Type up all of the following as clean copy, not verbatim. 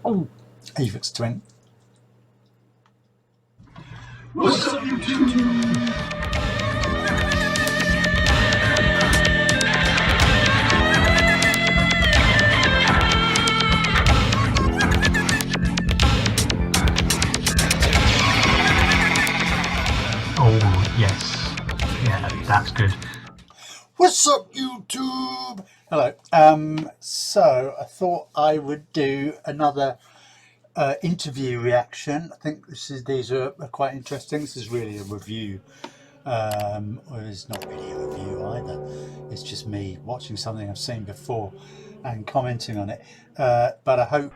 Oh, Aphex Twin. What's up, YouTube? Oh, yes. Yeah, that's good. What's up, YouTube? Hello. So I thought I would do another interview reaction. I think these are quite interesting. This is really a review. Or it's not really a review either. It's just me watching something I've seen before and commenting on it. But I hope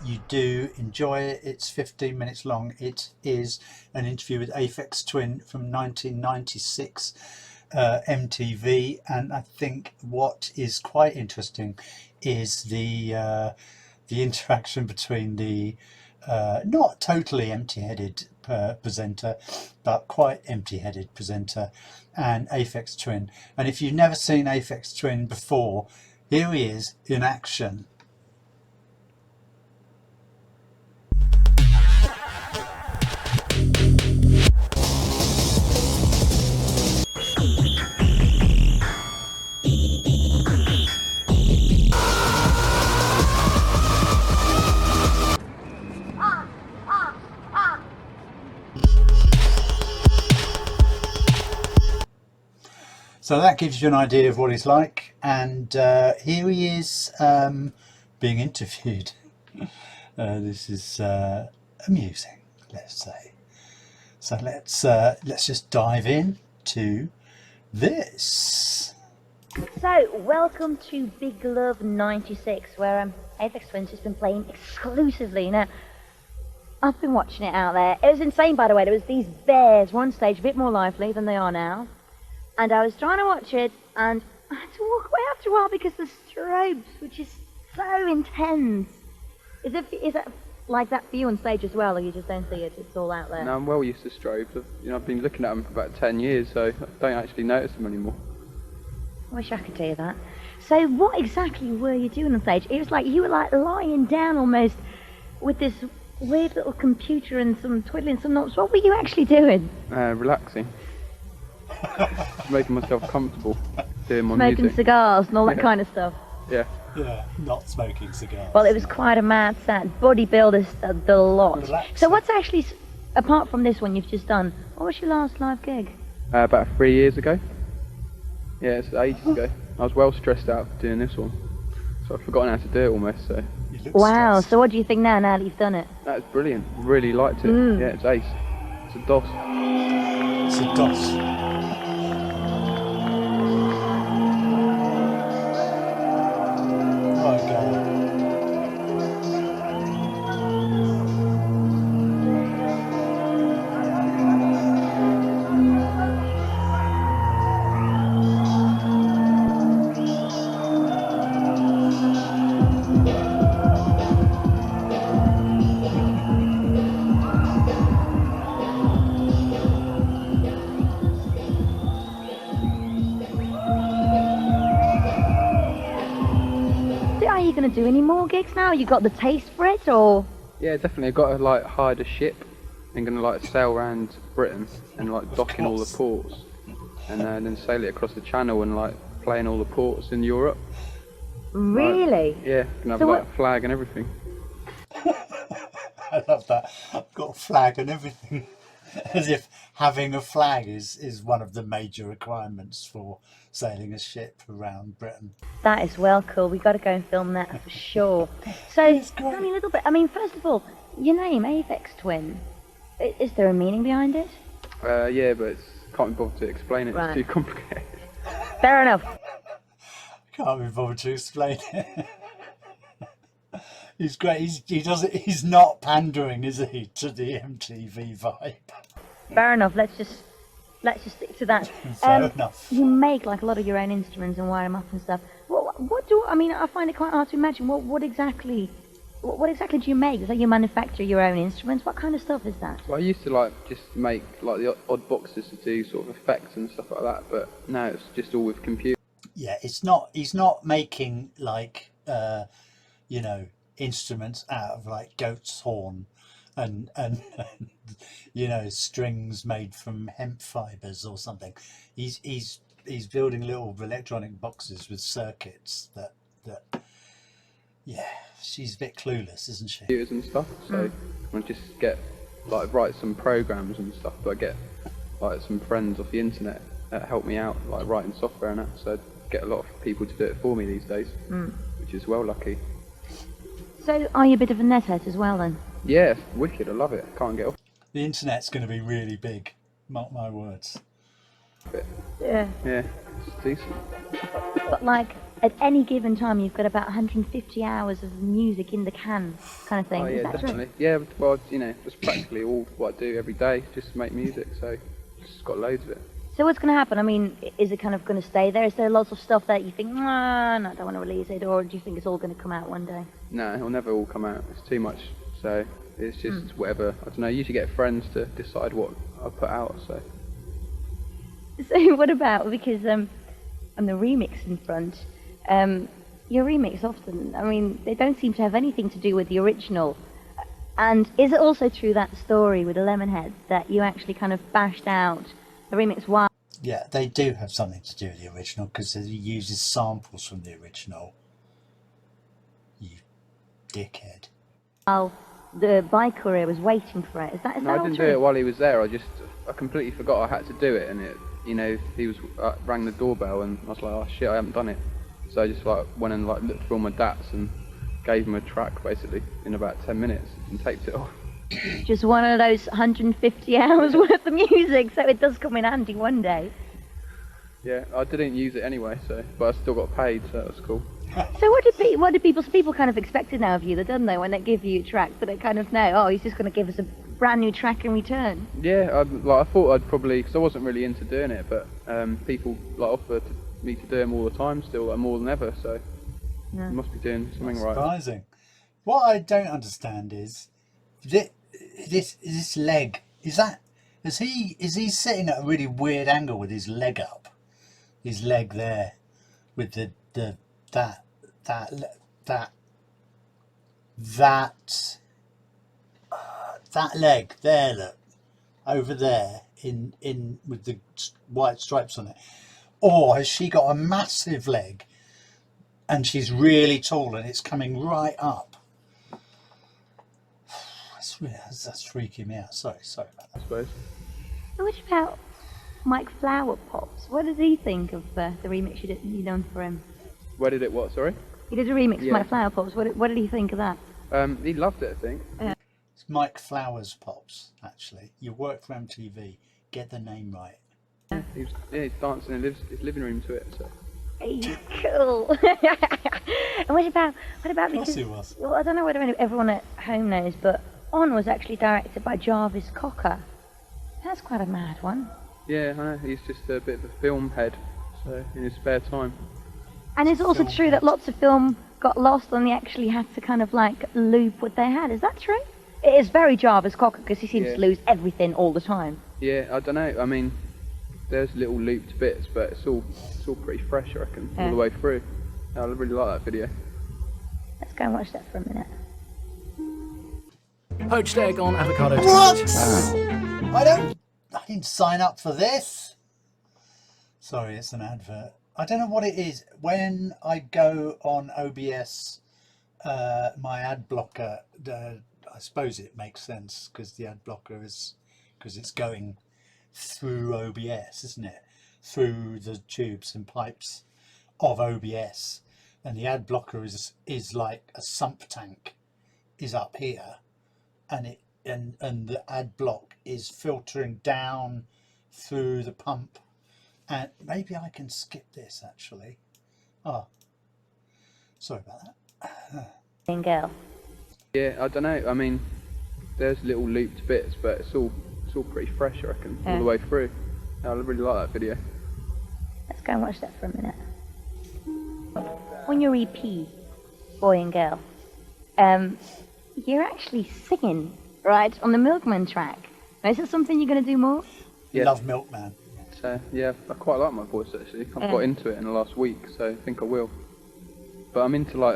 you do enjoy it. It's 15 minutes long. It is an interview with Aphex Twin from 1996 MTV, and I think what is quite interesting is the interaction between the not totally empty-headed presenter, but quite empty-headed presenter, and Aphex Twin. And if you've never seen Aphex Twin before, here he is in action. So that gives you an idea of what he's like, and here he is being interviewed. This is amusing, let's say. So let's just dive in to this. So, welcome to Big Love 96, where Aphex Twin's just been playing exclusively. Now, I've been watching it out there. It was insane, by the way. There was these bears, one stage, a bit more lively than they are now. And I was trying to watch it, and I had to walk away after a while because the strobes were just so intense. Is it like that for you on stage as well, or you just don't see it? It's all out there. No, I'm well used to strobes. I've been looking at them for about 10 years, so I don't actually notice them anymore. I wish I could do that. So what exactly were you doing on stage? It was like you were like lying down almost with this weird little computer and some twiddling some knobs. What were you actually doing? Relaxing. Making myself comfortable doing my Smoking music. cigars and all that kind of stuff. Yeah. Yeah, not smoking cigars. Well, it was quite a mad set. Bodybuilders, the lot. Relaxing. So what's actually, apart from this one you've just done, what was your last live gig? About 3 years ago. Yeah, it's ages ago. I was well stressed out doing this one, so I've forgotten how to do it almost. So. You look Wow, stressed. so what do you think now that you've done it? That's brilliant. Really liked it. Yeah, it's ace. It's a DOS. It's a DOS. Oh God. Are you going to do any more gigs now? You got the taste for it, or? Yeah, definitely. I've got to hired a ship and gonna sail around Britain and dock in all the ports and then sail it across the channel and play in all the ports in Europe. Really? Yeah, gonna have So a flag and everything. I love that. I've got a flag and everything. As if having a flag is one of the major requirements for sailing a ship around Britain. That is well cool. We got to go and film that for sure. So, tell me a little bit. I mean, first of all, your name, Aphex Twin. Is there a meaning behind it? Yeah, but can't be bothered to explain it. Right. It's too complicated. Fair enough. Can't be bothered to explain it. He's great. He's not pandering, is he, to the MTV vibe? Fair enough. Let's just stick to that. Fair enough. You make a lot of your own instruments and wire them up and stuff. I mean, I find it quite hard to imagine. What exactly do you make? Is that you manufacture your own instruments? What kind of stuff is that? Well, I used to just make the odd boxes to do sort of effects and stuff like that, but now it's just all with computers. Yeah, he's not making you know, instruments out of like goat's horn and you know, strings made from hemp fibers or something. He's building little electronic boxes with circuits that yeah, she's a bit clueless, isn't she? Computers and stuff, so I just get like write some programs and stuff, but I get like some friends off the internet that help me out, like writing software and that, so I get a lot of people to do it for me these days, which is well lucky. So are you a bit of a nethead as well then? Yeah, wicked, I love it, can't get off The internet's going to be really big, mark my words. it. Yeah. Yeah, it's decent. But like at any given time, you've got about 150 hours of music in the can, kind of thing. Oh Is yeah, that definitely. true? Yeah, well, you know, that's practically all what I do every day, just to make music, so just got loads of it. So what's going to happen? I mean, is it kind of going to stay there? Is there lots of stuff that you think, nah, no, I don't want to release it, or do you think it's all going to come out one day? No, it'll never all come out, it's too much, so it's just whatever, I don't know, I usually get friends to decide what I put out, so. So what about, because on the remixing front, your remix often, I mean, they don't seem to have anything to do with the original. And is it also true, that story with the Lemonheads, that you actually kind of bashed out the remix while Yeah, they do have something to do with the original because he uses samples from the original. You dickhead. the bike courier was waiting for it? Is that No, I all didn't true? do it while he was there, I completely forgot I had to do it, and it, you know, he was, rang the doorbell and I was like, oh shit, I haven't done it. So I just like went and like looked through all my DATs and gave him a track basically in about 10 minutes and taped it off. Just one of those 150 hours worth of music, so it does come in handy one day. Yeah, I didn't use it anyway, so, but I still got paid, so that was cool. So what do people kind of expect now of you, though, don't they, when they give you a track, but they kind of know, oh, he's just going to give us a brand new track in return? Yeah, I thought I'd probably, because I wasn't really into doing it, but people like offer me to do them all the time still, like more than ever, so Yeah. I must be doing something right. Surprising. What I don't understand is this leg. Is he sitting at a really weird angle with his leg up? His leg there, with that leg there, look, over there in with the white stripes on it. Or has she got a massive leg and she's really tall and it's coming right up? That's freaking me out. Sorry about that. I suppose. So what about Mike Flower Pops? What does he think of the remix you done for him? Where did it, what, sorry? You did a remix for Yeah. Mike Flower Pops. What did he think of that? He loved it, I think. It's Mike Flowers Pops, actually. You work for MTV. Get the name right. He's dancing in his living room to it, so. Hey, cool. And what about Of course because, he was. well, I don't know whether everyone at home knows, but On was actually directed by Jarvis Cocker. That's quite a mad one. Yeah, I know, he's just a bit of a film head, so in his spare time. And it's also Film true that lots of film got lost and they actually had to kind of like loop what they had. Is that true? It is very Jarvis Cocker because he seems Yeah. to lose everything all the time. Yeah, I don't know, I mean, there's little looped bits, but it's all pretty fresh, I reckon, all the way through. I really like that video. Let's go and watch that for a minute. Poached egg on avocado What? toast. I didn't sign up for this. Sorry, it's an advert. I don't know what it is. When I go on OBS, my ad blocker, I suppose it makes sense because the ad blocker is, because it's going through OBS, isn't it? Through the tubes and pipes of OBS. And the ad blocker is like a sump tank is up here, and the ad block is filtering down through the pump. And maybe I can skip this actually. Oh, sorry about that. Girl. Yeah, I don't know, I mean, there's little looped bits, but it's all pretty fresh, I reckon, all the way through. I really like that video. Let's go and watch that for a minute. On your EP, Boy and Girl, you're actually singing, right, on the Milkman track. Now, is that something you're going to do more? Yeah. Love Milkman. So, yeah, I quite like my voice actually. I've got into it in the last week, so I think I will. But I'm into like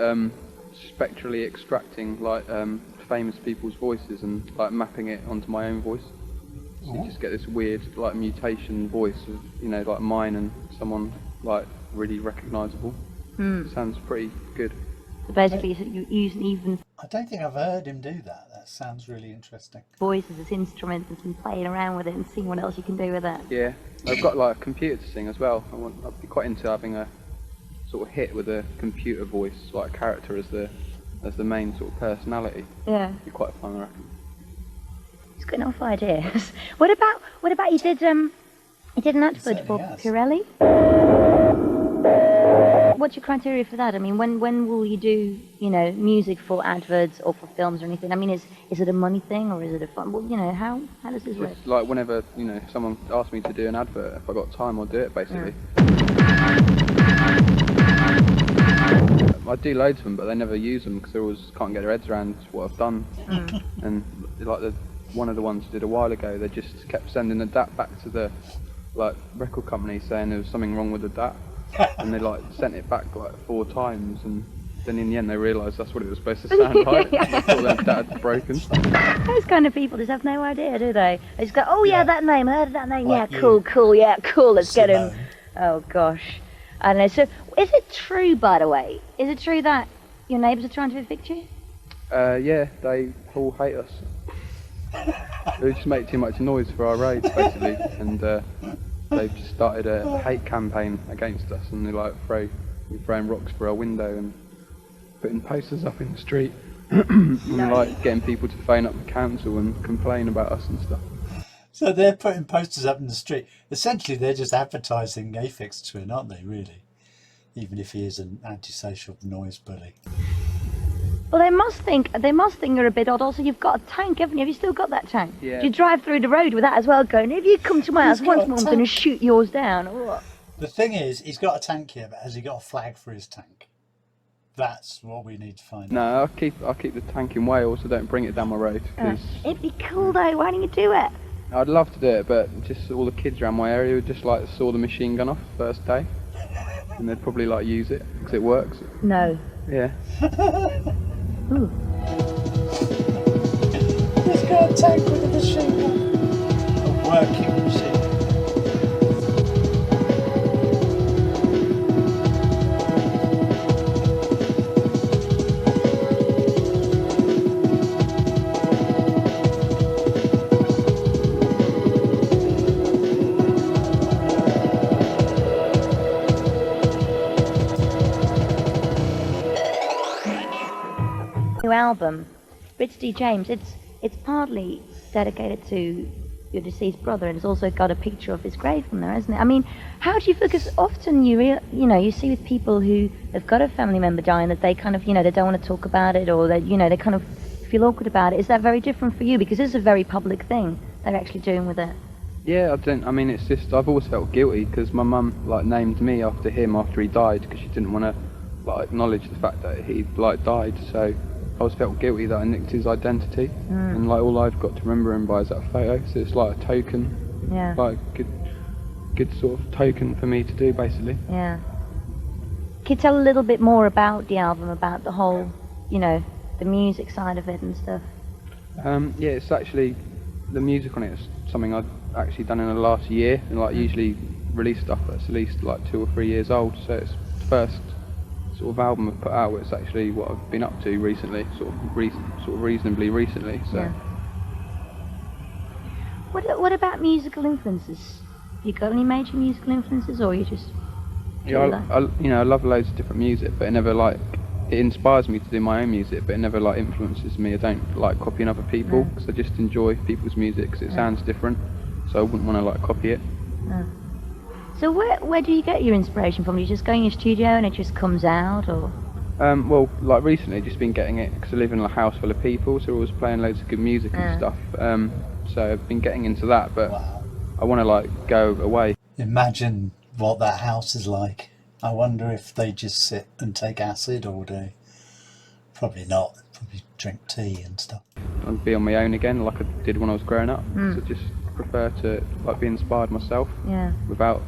spectrally extracting like famous people's voices and like mapping it onto my own voice. So you just get this weird like mutation voice of, you know, like mine and someone like really recognisable. It sounds pretty good. So basically, you use even I don't think I've heard him do that. That sounds really interesting. voices as instruments and playing around with it and seeing what else you can do with it. Yeah, I've got like a computer to sing as well. I'd be quite into having a sort of hit with a computer voice, like a character as the main sort of personality. Yeah. It'd be quite fun, I reckon. He's got enough ideas. What about you did an advert certainly for has. Pirelli? What's your criteria for that? I mean, when will you do, you know, music for adverts or for films or anything? I mean, is it a money thing or is it a fun? Well, you know, how does this work? Just like whenever, you know, someone asks me to do an advert, if I got time, I'll do it basically. I do loads of them, but they never use them because they always can't get their heads around what I've done. And like one of the ones I did a while ago, they just kept sending the DAT back to the like record company saying there was something wrong with the DAT, and they like sent it back like 4 times, and then in the end they realised that's what it was supposed to sound like. They thought their DAT had broken. Those kind of people just have no idea, do they? They just go, oh yeah, that name, I heard of that name, Like yeah, you. cool, yeah, cool, let's get him. Simone. Oh gosh. I don't know. So, is it true, by the way? Is it true that your neighbours are trying to evict you? Yeah, they all hate us. They just make too much noise for our raids basically, and they've just started a hate campaign against us, and they're like throwing rocks through our window and putting posters up in the street and like getting people to phone up the council and complain about us and stuff. So they're putting posters up in the street. Essentially, they're just advertising Aphex Twin, aren't they, really? Even if he is an antisocial noise bully. Well, they must think you're a bit odd. Also, you've got a tank, haven't you? Have you still got that tank? Yeah. Do you drive through the road with that as well, going, if you come to my house He's got once a more, I'm going to tank. shoot yours down, or what? The thing is, he's got a tank here, but has he got a flag for his tank? That's what we need to find out. No, I'll keep the tank in Wales, so don't bring it down my road, because It'd be cool, though. Why don't you do it? I'd love to do it, but just all the kids around my area would just like saw the machine gun off the first day, and they'd probably like use it because it works. No. Yeah. Ooh. He's got a tank with a machine gun. A working machine. New album, Rich D. James. It's partly dedicated to your deceased brother, and it's also got a picture of his grave on there, hasn't it? I mean, how do you feel? Because often you see with people who have got a family member dying that they kind of, they don't want to talk about it, or that they kind of feel awkward about it. Is that very different for you? Because this is a very public thing they're actually doing with it. Yeah, I mean, it's just I've always felt guilty because my mum like named me after him after he died because she didn't want to like acknowledge the fact that he like died. So I always felt guilty that I nicked his identity, and like all I've got to remember him by is that photo. So it's like a token, Yeah. like good sort of token for me to do basically. Yeah. Can you tell a little bit more about the album, about the whole, the music side of it and stuff? Yeah, it's actually the music on it is something I've actually done in the last year, and like usually release stuff that's at least like 2 or 3 years old. So it's the first sort of album I've put out. It's actually what I've been up to recently, sort of reasonably recently. So. Yeah. What about musical influences? You got any major musical influences, or you just? Yeah, I love loads of different music, but it inspires me to do my own music, but it never like influences me. I don't like copying other people because I just enjoy people's music because it sounds different. So I wouldn't want to like copy it. No. So where do you get your inspiration from? You just go in your studio and it just comes out, or? Well, like recently, just been getting it because I live in a house full of people, so I was playing loads of good music and stuff. So I've been getting into that, but Wow. I want to like go away. Imagine what that house is like. I wonder if they just sit and take acid all day. Probably not. Probably drink tea and stuff. I'd be on my own again, like I did when I was growing up. So just prefer to like be inspired myself Yeah. without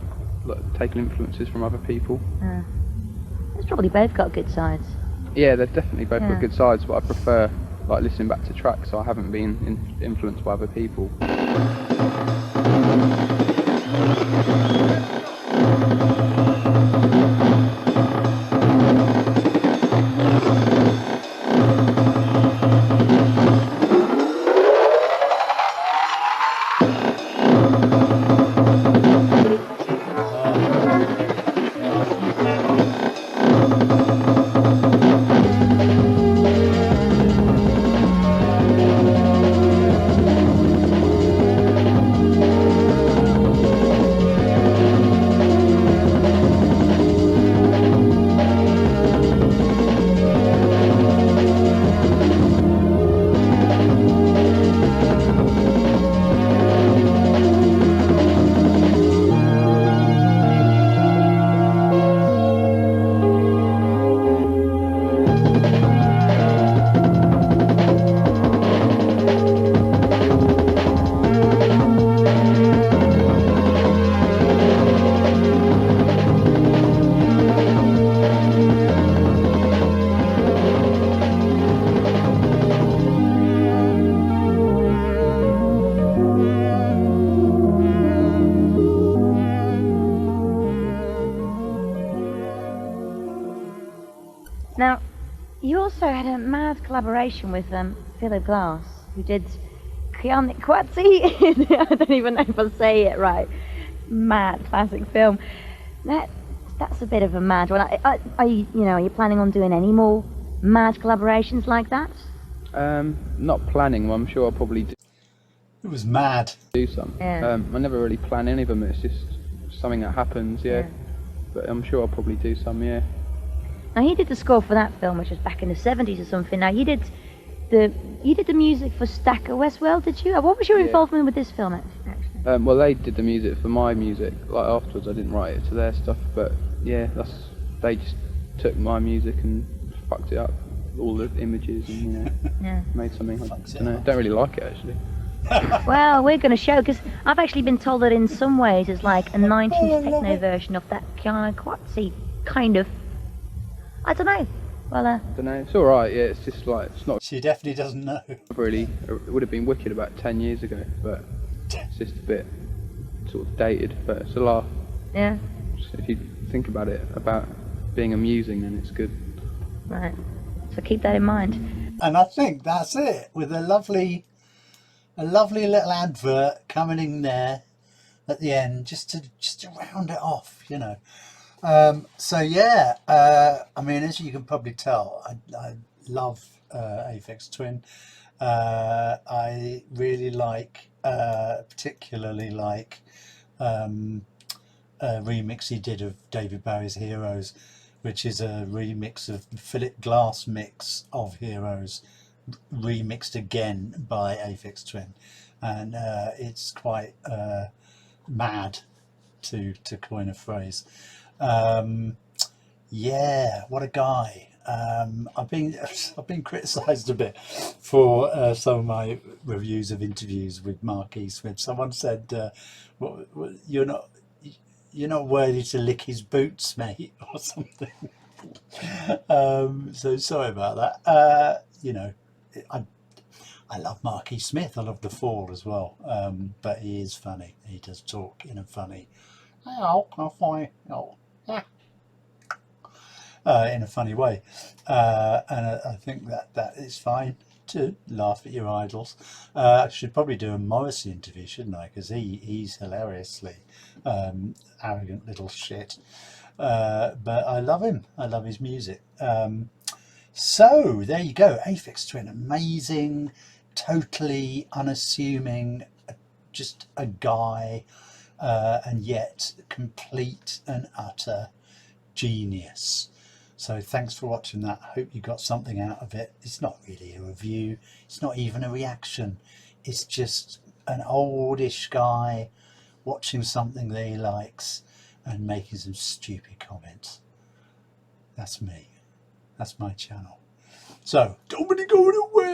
like taking influences from other people. It's probably both got good sides. Yeah, they've definitely both Yeah. got good sides, but I prefer like listening back to tracks, so I haven't been influenced by other people. Now, you also had a mad collaboration with Philip Glass, who did Kionic Quatsi. I don't even know if I say it right. Mad classic film. That's a bit of a mad one. Are you planning on doing any more mad collaborations like that? Not planning. I'm sure I'll probably It was mad. do some. Yeah. I never really plan any of them. It's just something that happens. Yeah. But I'm sure I'll probably do some. Yeah. Now he did the score for that film, which was back in the 70s or something. Now you did the music for Stacker Westworld, did you? What was your involvement with this film actually? Well, they did the music for my music. Like afterwards, I didn't write it to their stuff, but yeah, they just took my music and fucked it up, all the images, and Yeah. made something. Don't really like it actually. Well, we're going to show, because I've actually been told that in some ways it's like a 90s techno version of that Kionic Quatsi kind of. I don't know. Well, Don't know. It's all right. Yeah, it's just like it's not She definitely doesn't know. really. It would have been wicked about 10 years ago, but it's just a bit sort of dated. But it's a laugh. yeah, If you think about it, about being amusing, then it's good. right. So keep that in mind. And I think that's it, with a lovely little advert coming in there at the end, just to round it off, So yeah, I mean, as you can probably tell, I love Aphex Twin. I really like, particularly like a remix he did of David Bowie's Heroes, which is a remix of the Philip Glass mix of Heroes, remixed again by Aphex Twin, and it's quite mad, to coin a phrase. Yeah, what a guy. I've been criticised a bit for some of my reviews of interviews with Marquis Smith. Someone said, "You're not worthy to lick his boots, mate," or something. So sorry about that. I love Marquis Smith. I love The Fall as well. But he is funny. He does talk in a funny, in a funny way, and I think that is fine to laugh at your idols. I should probably do a Morrissey interview, shouldn't I? Because he's hilariously arrogant little shit. But I love him. I love his music. So there you go, Aphex Twin, amazing, totally unassuming, just a guy, and yet complete and utter genius. So thanks for watching that. I hope you got something out of it. It's not really a review, it's not even a reaction, it's just an oldish guy watching something that he likes and making some stupid comments. That's me. That's my channel. So don't be going away.